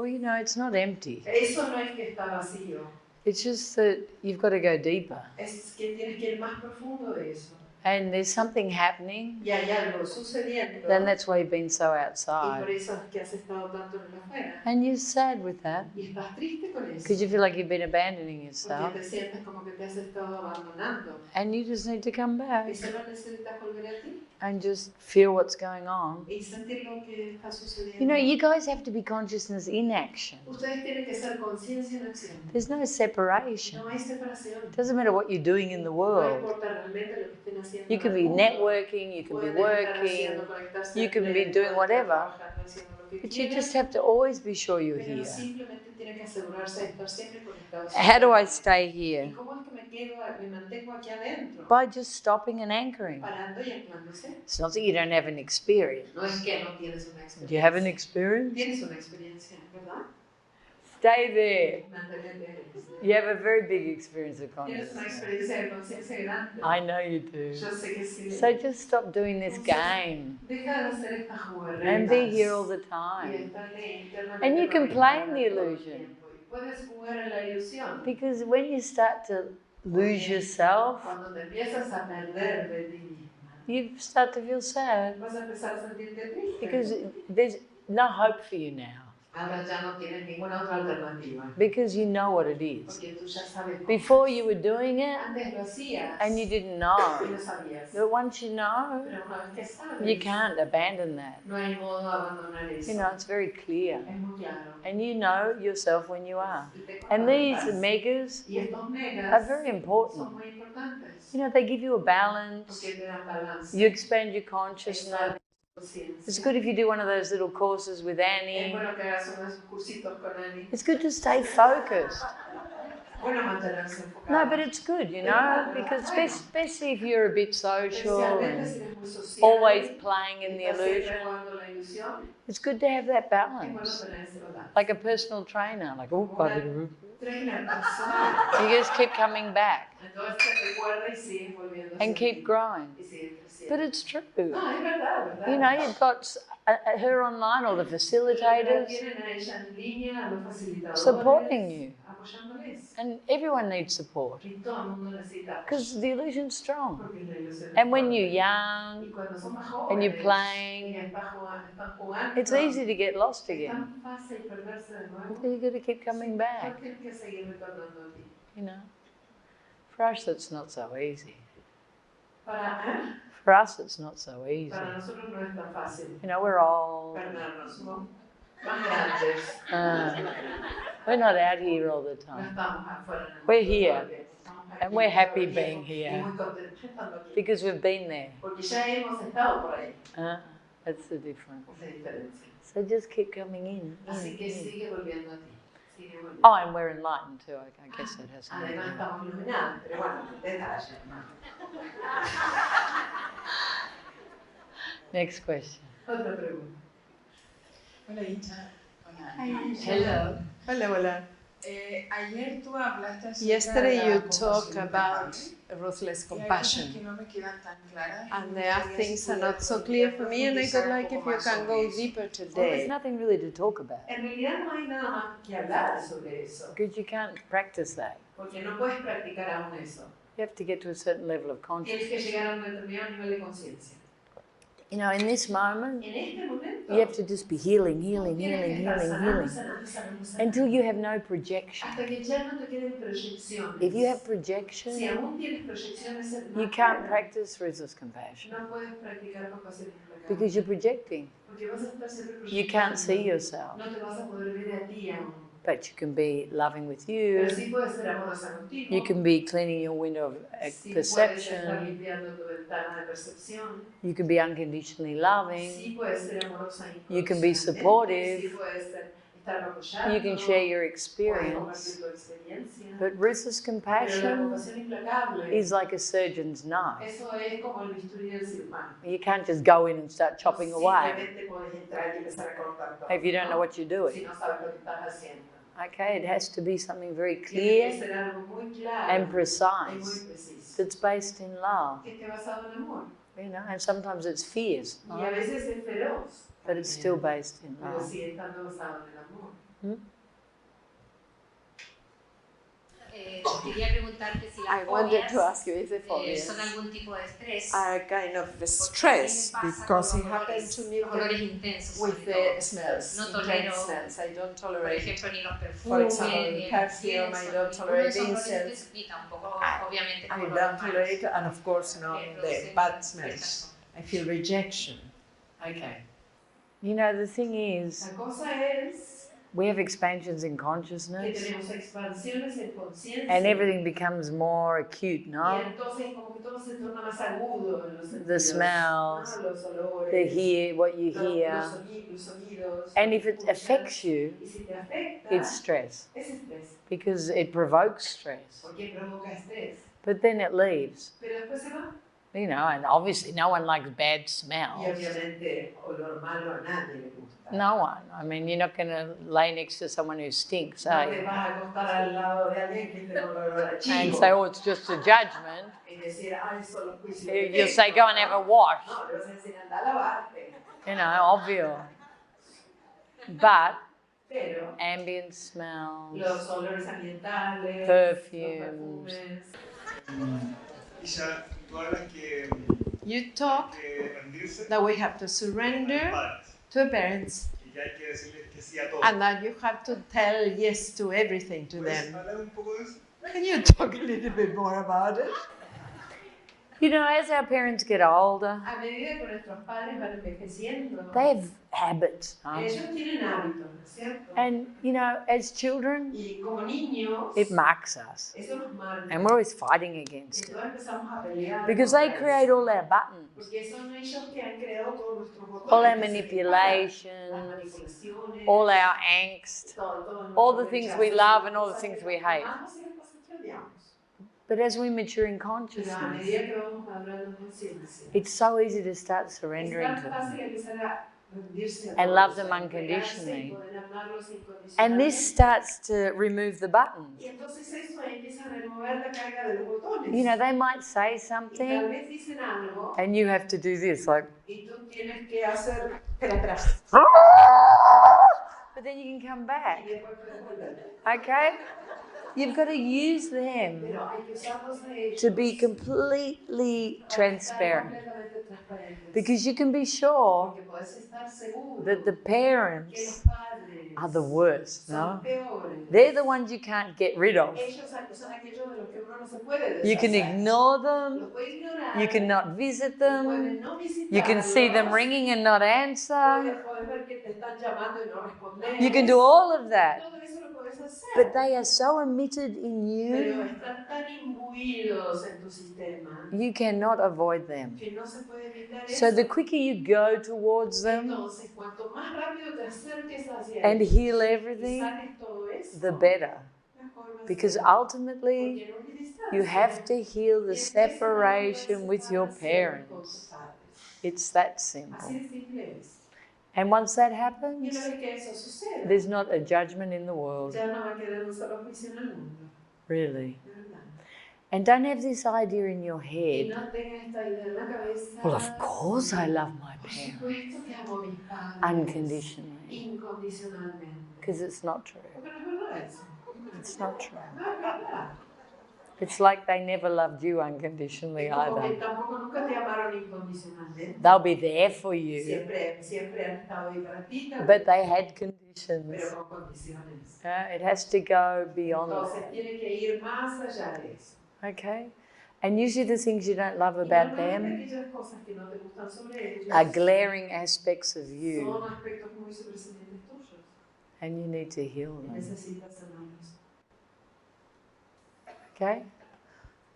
you know, it's not empty. Eso no es que está vacío. It's just that you've got to go deeper. Es que tienes que ir más profundo de eso. And there's something happening. Y hay algo sucediendo. Then that's why you've been so Y outside. por eso es que has estado tanto en el afuera. And you're sad with that. Y estás triste con eso. Because you feel like you've been abandoning yourself. Porque te sientes como que te has estado abandonando. And you just need to come back. Y solo necesitas volver a ti. And just feel what's going on. Y sentir lo que está sucediendo. You know, you guys have to be consciousness in action. Ustedes tienen que ser conciencia en acción. There's no separation. No hay separación. It doesn't matter what you're doing in the world. No importa realmente lo que estén haciendo. You can be networking, you can be working, you can be doing whatever. But you just have to always be sure you're here. How do I stay here? By just stopping and anchoring. It's not that you don't have an experience. Do you have an experience? Stay there. You have a very big experience of consciousness. I know you do. So just stop doing this game. And be here all the time. And you can play in the illusion. Because when you start to lose yourself, you start to feel sad. Because there's no hope for you now. Because you know what it is. Before you were doing it and you didn't know. But once you know, you can't abandon that. You know, it's very clear. And you know yourself when you are. And these megas are very important. You know, they give you a balance. You expand your consciousness. It's good if you do one of those little courses with Annie. It's good to stay focused. No, but it's good, you know, because especially if you're a bit social and always playing in the illusion, it's good to have that balance. Like a personal trainer, like, oh, you just keep coming back and keep growing. But it's true. You know, you've got her online or the facilitators supporting you. And everyone needs support. Because the illusion's strong. And when you're young and you're playing, it's easy to get lost again. So you've got to keep coming back. You know, for us it's not so easy. For us it's not so easy. You know, we're old. We're not out here all the time. We're here. And we're happy being here. Because we've been there. That's the difference. So just keep coming in. Oh, and we're enlightened too. I guess that has something to do with it. Next question. Hola, Isha. Hello. Hola, hola. Ayer tú hablaste acerca Yesterday de la you talked compasión. about ruthless Y hay cosas compassion. que no me quedan tan claras. And there are things are not so clear for me, and I would like if you can go deeper Well, there's today. nothing really to talk about. En realidad no hay nada más que hablar sobre eso, Because you can't practice that. porque no puedes practicar aún eso. You have to get to a certain level of consciousness. Tienes que llegar a un determinado nivel de conciencia. You know, in this moment, En este momento, you have to just be healing, healing, tienes healing, que estar healing, sanando, healing. sanando, sanando, sanando. Until you have no projection. Hasta que ya no te queden proyecciones. If you have Si projection, aún tienes proyecciones, no you can't puedes- practice ruthless compassion. No puedes practicar compasión implacable. Because you're projecting. Porque vas a estar siempre You can't see yourself. No te vas a poder ver a ti aún. But you can be loving with you. Pero sí puedes ser amorosa contigo. You can be cleaning your window of Sí puedes estar perception. limpiando tu ventana de percepción. You can be unconditionally loving. Sí puedes ser amorosa You can be incondicionalmente. supportive. Sí puedes estar apoyando. You can share your Puedes experience. compartir tu experiencia. But ruthless Pero la compassion compasión implacable, is like a surgeon's knife. eso es como el bisturí del cirujano. You can't just go in and start chopping away Simplemente puedes entrar y empezar a cortar todo. if you don't know what you're Si doing. no sabes lo que estás haciendo. Okay, it has to be something very Tiene que clear ser algo muy claro and y muy precise preciso. that's based in love. Que esté basado en amor. You know, and sometimes it's fierce, Y a veces es feroz. but it's still based in Pero love. sigue estando basado en el amor. I wanted to ask you if the phobias are kind of stress, because it happened to me with the smells, intense smells. I don't tolerate, for example, perfume, I don't tolerate incense, I don't tolerate, and of course not the bad smells. I feel rejection. Okay. You know, the thing is, La cosa es, we have expansions in consciousness, tenemos expansiones en conciencia. and everything becomes more acute, Y no? entonces como que todo se torna más agudo en los The sentidos, smells, los olores, the hear, what you hear. los sonidos, And if it affects you, y si te afecta, it's stress, es estrés, because it provokes stress. porque provoca estrés. But then it leaves, Pero después se va. you know, and obviously no one likes bad Y smells. obviamente olor malo a nadie le gusta. No one. I mean, you're not going to lay next to someone who stinks, No are te you? vas a acostar al lado de alguien que tiene olor a chivo. And say, oh, it's just a judgment. Y decir, ay, solo juicio de You'll say, go and have a wash. No, le vas a decir, anda a lavarte. You know, obvious. But Pero ambient smells, los olores ambientales, perfumes. los perfumes. Isha, tú hablas que You talk rendirse that we have to surrender to the parents, y que hay que decirles que sí a todo. and that you have to tell yes to everything to ¿Puedes them. hablar un poco de eso? Can you talk a little bit more about it? You know, as our parents get older, A medida que nuestros padres van envejeciendo, they have habits. No? ellos tienen hábitos, ¿no es cierto? And, you know, as children, Y como niños, it marks us. eso nos marca. And we're always fighting against it. Entonces empezamos a pelear. Because they contra create eso. all our buttons, Porque son ellos que han creado todos nuestros botones. all our que se manipulations, preparan, las manipulaciones, all our angst, todo all the nuestro things rechazo, we love and las all the cosas things que we hate. amamos y las cosas que odiamos. But as we mature in Pero a consciousness, medida que vamos hablando en conciencia, it's so easy to start es surrendering tan to fácil them. empezar a rendirse a And todos, love them a entregarse unconditionally. y poder amarlos incondicionalmente. And this starts to remove the buttons. Y entonces eso empieza a remover la carga de los botones. You know, they might say Y tal something vez dicen algo and you have to do this, like, y tú tienes que hacer, espera, but then you can come back, y después puedes volver. okay? You've got to use them Pero hay que usarlos a ellos to be completely para estar transparent. completamente transparentes. Because you can be sure Porque puedes estar seguro that the que los parents padres are the worst, son no? peores. They're the ones you can't get rid of. Ellos son aquellos de los que uno no se puede You can deshacer. ignore them, Los puede ignorar, you cannot visit them, puedes no you can see them visitarlos, ringing and not answer. puedes ver que te están llamando y no responder. You can do all of that. Todo eso lo puedes hacer. But they are so emitted in Pero you, están tan imbuidos en tu sistema you cannot avoid them. que no se puede evitar So eso. the quicker you go towards them Entonces, cuanto más rápido te acerques hacia and ellos heal y everything, saques todo eso, the better. mejor va a Because ser. ultimately, Porque en última instancia, you have to heal the tienes que sanar separation la with your separación con tus parents. padres. It's that Así simple. de simple es. And once that Y happens, una vez que eso suceda, there's not a judgment in the world, ya no va a quedar un solo juicio en el mundo, really. de verdad. And don't have this idea in your Y head, no tengas esta idea en la cabeza. well, of course I love my Por parents supuesto que amo a mis padres. unconditionally. Incondicionalmente. Because it's not true. Porque no es verdad eso. It's not true. No es verdad. It's like they never loved you unconditionally Es como que either. tampoco nunca te amaron incondicionalmente. They'll be there for you, Siempre han estado ahí para ti también, but they had conditions. pero con condiciones. It has to go beyond Entonces that. tiene que ir más allá de eso. Okay? And usually the things you don't love Y about normalmente them aquellas cosas que no te gustan sobre ellos are glaring aspects of son you, aspectos muy sobresalientes tuyos and you need to heal y them. necesitas sanarlos. Okay?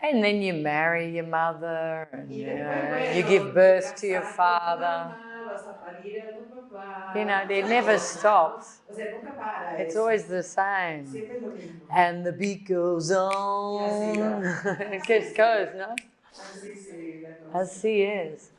And then you marry your mother, and Y después, bueno, you give te birth to your casas con tu father. mamá, vas a parir a tu papá. You know, it never stops. O sea, nunca para It's eso. always the same. Siempre es lo mismo. And the beat goes on. It just goes, no? Así sí, la cosa. Así es.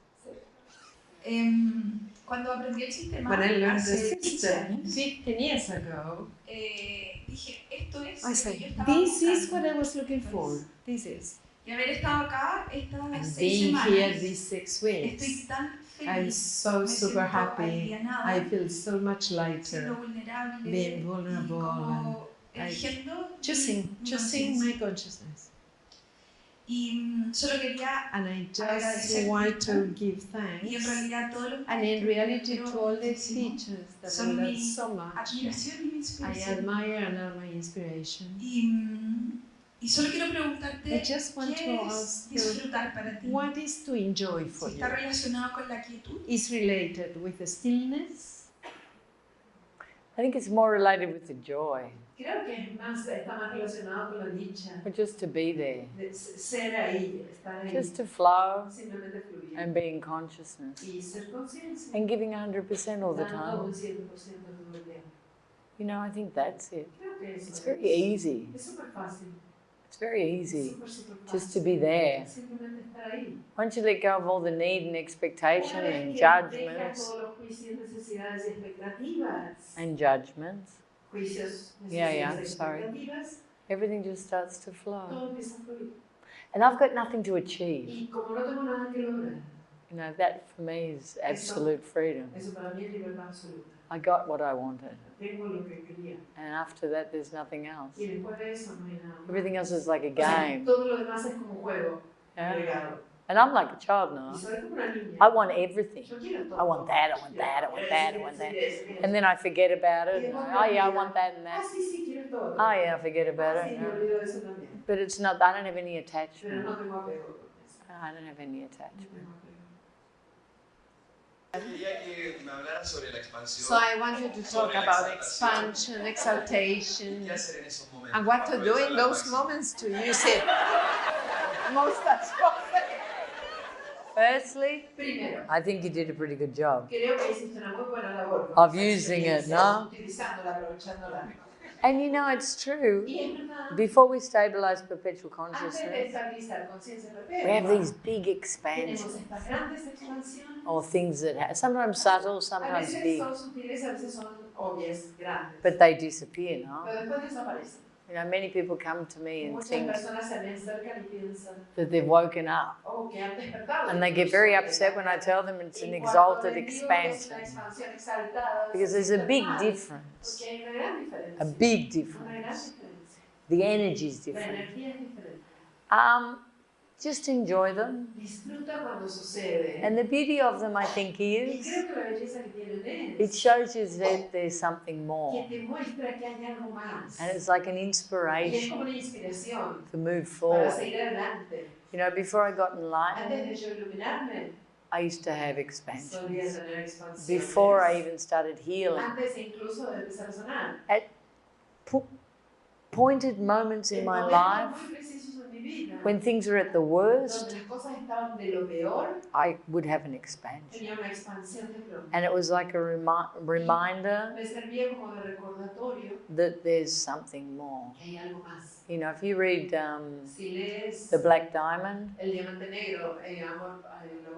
Cuando aprendí el sistema When I learned the hace 15 system años, 15 years ago, dije, esto es I lo que said, yo estaba this is buscando. what I was looking for. This is. Y haber estado acá estas And 6 being semanas, here these 6 weeks, estoy tan I'm so super happy. I feel so much lighter, being vulnerable and choosing my consciousness. And I just want to give thanks. And in reality, to all these teachers that I love so much, I admire and are my inspiration. Y solo quiero preguntarte, I just want to ¿qué es ask you, disfrutar para ti? what is to enjoy for Si you? está relacionado con la quietud. Is related with the stillness? I think it's more related with the joy. Creo que está más relacionado con la dicha. Or just to be there. De ser ahí, estar ahí. Just to flow Simplemente fluir. and be in consciousness. Y ser conciencia. And giving 100% all the Dando un time. 100% todo el tiempo. You know, I think that's it. Creo que eso It's very easy. Es súper fácil. It's very easy Súper fácil. just to be there. Simplemente estar ahí. Once you let go of all the need and expectation Una vez and que judgments dejas todos los juicios, necesidades y expectativas. and judgments, Juicios, Yeah, necesidades y sorry. expectativas. everything just starts to flow. Todo empieza a fluir. And I've got nothing to achieve. Y como no tengo nada que lograr, You know, that for me is absolute freedom. eso para mí es libertad absoluta. I got what I wanted. Tengo lo que quería. And after that, there's nothing else. Y después de eso no hay nada más. Everything else is like a O sea, game. todo lo demás es como juego. Yeah. Agregado. And I'm like a child now. Y soy como una niña. I want everything. Yo quiero todo. I want that, I want that, I want that, I want that. And And then I forget about it. And oh yeah, I want that and Ah, that. sí, sí, quiero todo. Oh yeah, I forget about Ah, sí, it. me olvido de eso también. But it's not, I don't have any Pero attachment. no tengo apego con eso. I don't have any No attachment. tengo apego. Quería que me hablara sobre la expansión. So I want you to talk about expansion, exaltation, ¿Qué hacer en esos momentos? and what to do in those moments to use it most as possible. Firstly, Primero, I think you did a pretty good job. creo que hiciste una muy buena labor. Of using it, ¿no? Utilizándola, aprovechándola. And you know, it's true. Y es verdad. Before we stabilize perpetual Antes de consciousness, estabilizar conciencia we have perpetua, these big tenemos expansions estas grandes expansiones. or things that sometimes subtle, A sometimes veces big, son sutiles, a veces son obvias, grandes. but they disappear, no? Pero después desaparecen. You know, many people come to me and Muchas think personas se me acercan y piensan, that they've woken up. oh, que han despertado. And they get very upset when I tell them it's an exalted expansion. Because there's a big difference. Porque hay una gran diferencia. A big Una gran difference. diferencia. The energy is La different. energía es diferente. Just enjoy them. Disfruta cuando sucede. And the beauty of them, I think, Y is creo que la belleza que tienen it es shows you that there's something que more. te muestra que hay algo más. And it's like an Y es inspiration como una inspiración to move para forward. seguir adelante. You know, before I got Antes enlightened, de yo iluminarme, I used to have solía expansions. tener expansiones. Before I even started healing. Antes incluso de empezar a sonar. At pointed moments in En my momentos life, muy precisos en mi vida, when things were at the worst, donde las cosas estaban de lo peor, I would have an expansion. tenía una expansión de pronto. And it was like a reminder Me servía como de recordatorio that there's something more. que hay algo más. You know, if you read Si lees The Black Diamond, El diamante negro, el amor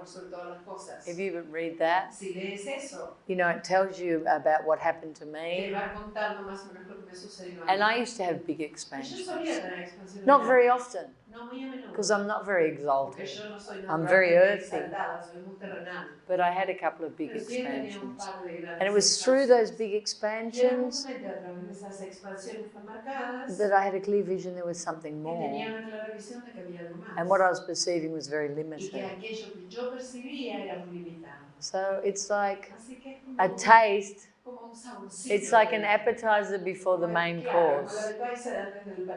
sobre todas las cosas, if you read that, si lees eso, you know, it tells you about what happened to te me. va contando más o menos lo que me sucedió a And mí. I used to have big Yo expansions. solía tener expansiones. Not very often, No muy a menudo. because I'm not very Porque exalted. yo no soy I'm very earthy. exaltada, soy muy terrenal. But I had a couple of big Pero sí tenía un expansions. par de grandes And it was through those big Y era expansions justamente a través de esas expansiones tan marcadas that I had a clear vision there was something que tenía more. una clara visión de que había algo más. And what I was perceiving was very Y que limited. aquello que yo percibía era muy limitado. So it's like Así que es a como, taste. como un saborcito. It's like an appetizer before the main Claro, course. como el appetizer antes del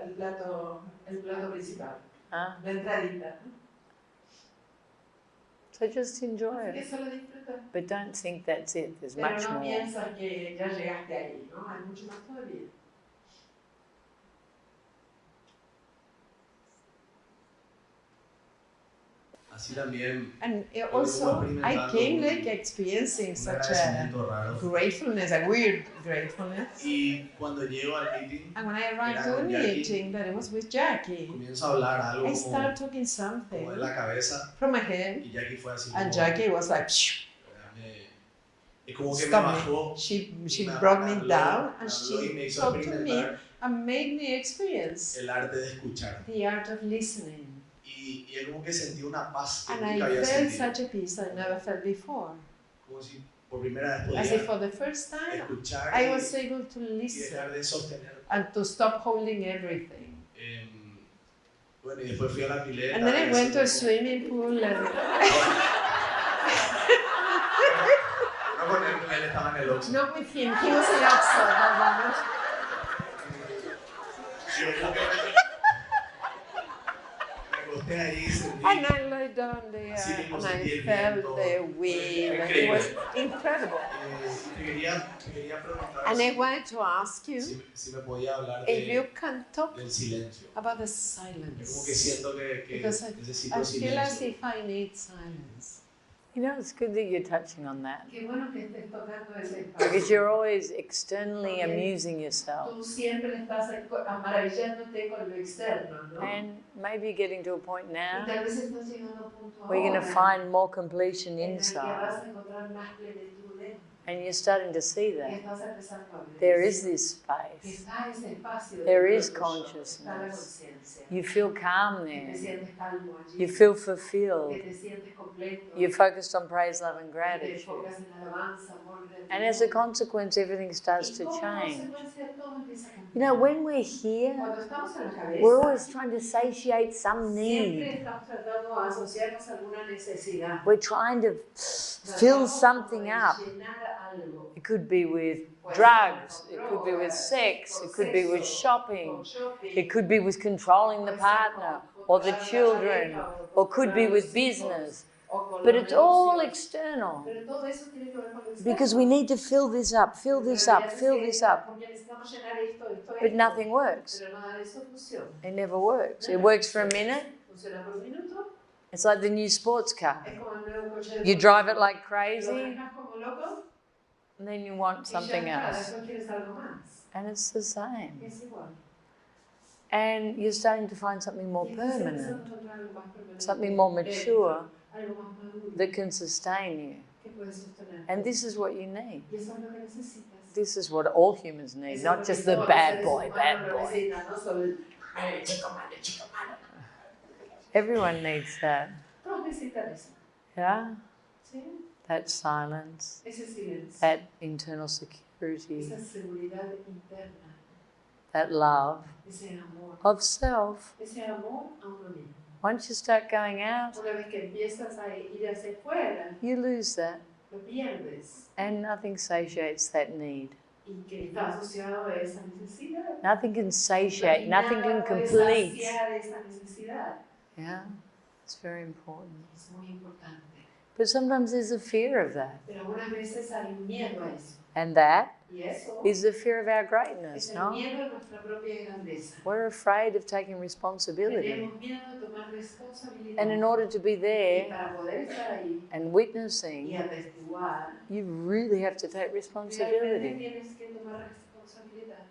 el plato principal, Huh? la entradita. So just enjoy Así que it. solo disfruta. But don't think that's it. There's Pero much no more. piensas que ya llegaste ahí, ¿no? Hay mucho más todavía. Así también And also, I came like experiencing un such a agradecimiento raro. gratefulness, a weird gratefulness. Y cuando llego al meeting, And when I arrived to the Era con Jackie. meeting, that it was with Jackie, comienzo a hablar algo I como, started talking como something de la cabeza from my head, y Jackie fue así and como, Jackie was like, "Shh, es como que me stop bajó me." She me brought me habló, down and habló y me she hizo talked to me experimentar and made me experience el arte de escuchar. the art of listening. Y es como que sentí una paz que And nunca I había felt sentido. such a peace I never felt before. Como si por primera vez As if podía for the first time, escuchar I was able to y listen dejar de sostener. and to stop holding everything. Bueno, y después fui a la pileta. And then I y went to a así swimming pool and no con él estaba en el Oxxo. not with him, he was in Oxford that moment. Y yo como que me acosté ahí y sentí. And I lay down there Así mismo and sentí I el felt viento. the wind. Increíble. It was incredible. Te quería preguntar And I wanted to ask you si me podía hablar if you can talk del silencio. about the Es como que silence. siento que Because necesito I feel as silencio. if I need silence. You know, it's good that you're touching on that. Qué bueno que estés tocando ese espacio. Because you're always externally amusing yourself. Tú siempre estás maravillándote con lo externo, ¿no? And maybe getting to a point Y now tal vez estás llegando a un punto where you're going to ahora find more completion en el que vas inside. a encontrar más plenitud dentro. And you're starting to see Y that. estás empezando a ver There eso. is this Que space. está ese espacio There dentro is tuyo. Está la consciousness. conciencia. You feel calm Que te there. sientes calmo allí. You feel Que fulfilled. te sientes completo. You're focused on praise, love, and Te gratitude. enfocas en alabanza, amor, gratitud. And as a consequence, everything starts Y to como change. consecuencia, todo empieza a cambiar. You know, when we're here, Cuando estamos en la cabeza, we're always trying to satiate some siempre need. estamos tratando de asociarnos a alguna necesidad. We're trying to fill Tratamos something como de up. llenar algo. It could be with drugs, it could be with sex, it could be with shopping, it could be with controlling the partner or the children, or could be with business. But it's all external Pero todo eso tiene que ver con lo externo. because we need to fill this up, fill this up, fill this up. Porque necesitamos llenar esto, But nothing works. Pero nada de eso funciona. It never works. It works for a minute. Funciona por un minuto. It's like the new sports car. Es como el nuevo coche de You drive it deportivo. like Lo crazy manejas como loco and then you want y ya something está, else. después quieres algo más. And it's the same. Es igual. And you're starting to find something more Y estás permanent, empezando a encontrar algo más permanente, something more mature algo más maduro that can sustain you. que puedes sostener. And this is what you need. Y eso es lo que necesitas. This is what all humans need, Eso es not lo que just the todos los bad seres boy, humanos bad boy. necesitan, no solo el chico malo, chico malo. Everyone needs that. Todos necesitan eso. Yeah? ¿Sí? That silence, Ese silencio. that internal security, Esa seguridad interna. that love Ese amor. of self. Ese amor a uno mismo. Once you start going out, Una vez que empiezas a ir hacia afuera, you lose that. lo pierdes. And nothing satiates that need. Y que está asociado a esa necesidad. Nothing can satiate, Y nothing nada can puede complete. saciar esa necesidad. Yeah? It's very important. Es muy importante. But sometimes there's a fear of that. Pero algunas veces hay un miedo a eso. And that Y eso is the fear of our es greatness, el no? miedo a nuestra propia grandeza. We're afraid of taking responsibility. Tenemos miedo de tomar responsabilidad. And in order to be Y there para poder estar ahí and y witnessing, atestiguar, you really have to take realmente responsibility. tienes que tomar responsabilidad.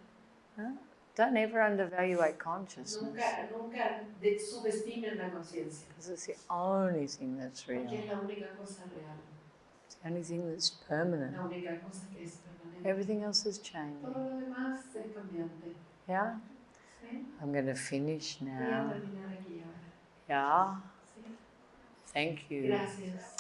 Huh? Don't ever undervalue consciousness Nunca subestimen la conciencia. because it's the only thing that's Porque es real, la única cosa real. it's the only thing that's permanent. La única cosa que es permanente. Everything else is Todo changing. lo demás es cambiante. Yeah? ¿Sí? I'm going to finish Voy a now. terminar aquí ahora. Yeah? ¿Sí? Thank you. Gracias.